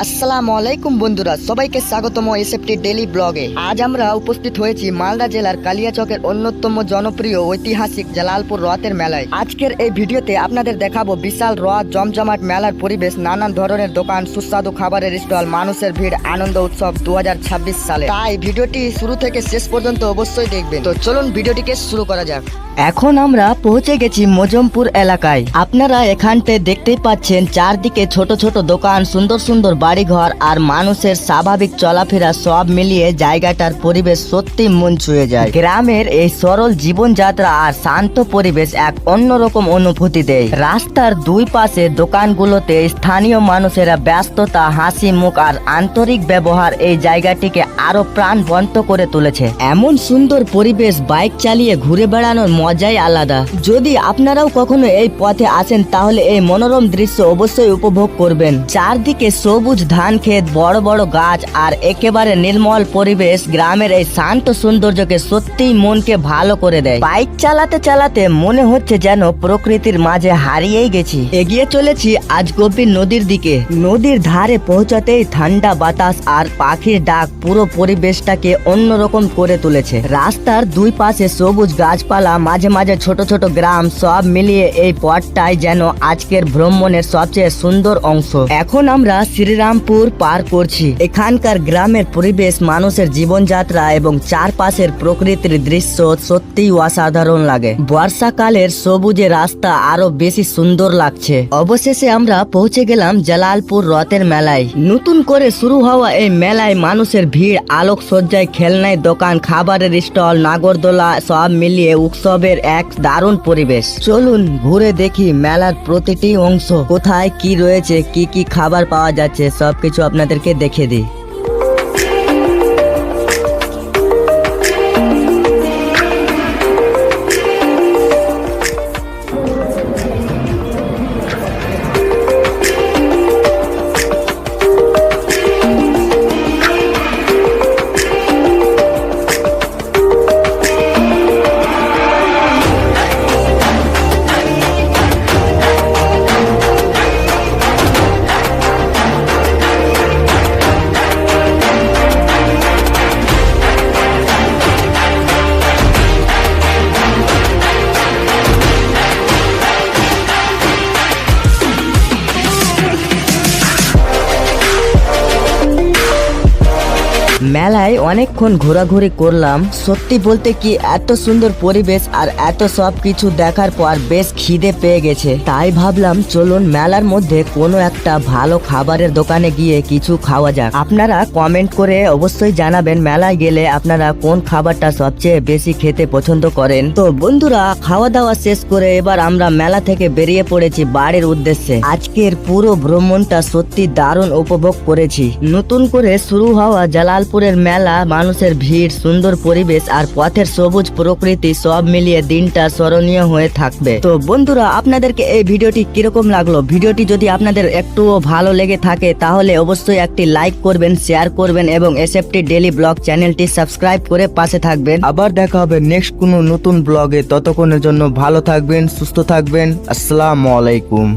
আসসালামু আলাইকুম বন্ধুরা, সবাইকে স্বাগতম এসএফটি ডেইলি ব্লগে। আজ আমরা উপস্থিত হয়েছি মালদা জেলার কালিয়াচকের অন্যতম জনপ্রিয় ঐতিহাসিক জালালপুর রথের মেলায়। আজকের এই ভিডিওতে আপনাদের দেখাবো বিশাল রথ, জমজমাট মেলার পরিবেশ, নানান ধরনের দোকান, সুস্বাদু খাবারের স্টল, মানুষের ভিড়, আনন্দ উৎসব 2026 সালে। তাই ভিডিওটি শুরু থেকে শেষ পর্যন্ত অবশ্যই দেখবেন। তো চলুন ভিডিওটিকে শুরু করা যাক। এখন আমরা পৌঁছে গেছি মজমপুর এলাকায়। আপনারা এখানতে দেখতেই পাচ্ছেন চারদিকে ছোট ছোট দোকান, সুন্দর সুন্দর বাড়িঘর আর মানুষের স্বাভাবিক চলাফেরা সব মিলিয়ে জায়গাটার পরিবেশ সত্যি মন ছুঁয়ে যায়। গ্রামের এই সরল জীবনযাত্রা আর শান্ত পরিবেশ এক অন্যরকম অনুভূতি দেয়। রাস্তার দুই পাশে দোকানগুলোতে স্থানীয় মানুষেরা ব্যস্ততা, হাসি মুখ আর আন্তরিক ব্যবহার এই জায়গাটিকে আরো প্রাণবন্ত করে তুলেছে। এমন সুন্দর পরিবেশ বাইক চালিয়ে ঘুরে বেড়ানোর মজাই আলাদা। যদি আপনারাও কখনো এই পথে আসেন তাহলে এই মনোরম দৃশ্য অবশ্যই উপভোগ করবেন। চারদিকে সবুজ ধান ক্ষেত, বড় বড় গাছ আর একেবারে নির্মল পরিবেশ গ্রামের এই শান্ত সৌন্দর্যকে সত্যিই মনকে ভালো করে দেয়। বাইক চালাতে চালাতে মনে হচ্ছে যেন প্রকৃতির মাঝে হারিয়েই গেছি। এগিয়ে চলেছি আজ গভীর নদীর দিকে। নদীর ধারে পৌঁছাতেই ঠান্ডা বাতাস আর পাখির ডাক পুরো পরিবেশটাকে অন্যরকম করে তুলেছে। রাস্তার দুই পাশে সবুজ গাছপালা, মাঝে মাঝে ছোট ছোট গ্রাম, সব মিলিয়ে এই পথটাই যেন আজকের ভ্রমণের সবচেয়ে সুন্দর অংশ। এখন আমরা শ্রীরামপুর পার করছি। এখানকার গ্রামের পরিবেশ, মানুষের জীবনযাত্রা এবং চারপাশের প্রকৃতির দৃশ্য সত্যিই অসাধারণ লাগে। বর্ষাকালের সবুজে রাস্তা আরো বেশি সুন্দর লাগছে। অবশেষে আমরা পৌঁছে গেলাম জালালপুর রথের মেলায়। নতুন করে শুরু হওয়া এই মেলায় মানুষের ভিড়, আলোকসজ্জায়, খেলনায় দোকান, খাবারের স্টল, নাগরদোলা সব মিলিয়ে উৎসবের এক দারুণ পরিবেশ। চলুন ঘুরে দেখি মেলার প্রতিটি অংশ, কোথায় কি রয়েছে, কি কি খাবার পাওয়া যাচ্ছে, সবকিছু আপনাদেরকে দেখে দিই। মেলায় অনেকক্ষণ ঘোরাঘুরি করলাম। সত্যি বলতে কি এত সুন্দর পরিবেশ আর এত সব কিছু দেখার পর বেশ খিদে পেয়ে গেছে। তাই ভাবলাম চলুন মেলার মধ্যে কোনো একটা ভালো খাবারের দোকানে গিয়ে কিছু খাওয়া যাক। আপনারা কমেন্ট করে অবশ্যই জানাবেন মেলায় গেলে আপনারা কোন খাবারটা সবচেয়ে বেশি খেতে পছন্দ করেন। তো বন্ধুরা, খাওয়া দাওয়া শেষ করে এবার আমরা মেলা থেকে বেরিয়ে পড়েছি বাড়ির উদ্দেশ্যে। আজকের পুরো ভ্রমণটা সত্যি দারুণ উপভোগ করেছি। নতুন করে শুরু হওয়া জালালপুরের মেলা, মানুষের ভিড়, সুন্দর পরিবেশ আর পথের সবুজ প্রকৃতি সব মিলিয়ে দিনটা স্মরণীয় হয়ে থাকবে। তো বন্ধুরা, আপনাদেরকে এই ভিডিওটি কিরকম লাগলো? ভিডিওটি যদি আপনাদের একটুও ভালো লেগে থাকে তাহলে অবশ্যই একটি লাইক করবেন, শেয়ার করবেন এবং এসএফটি ডেইলি ব্লগ চ্যানেলটি সাবস্ক্রাইব করে পাশে থাকবেন। আবার দেখা হবে নেক্সট কোনো নতুন ব্লগে। ততক্ষণের জন্য ভালো থাকবেন, সুস্থ থাকবেন। আসসালামু আলাইকুম।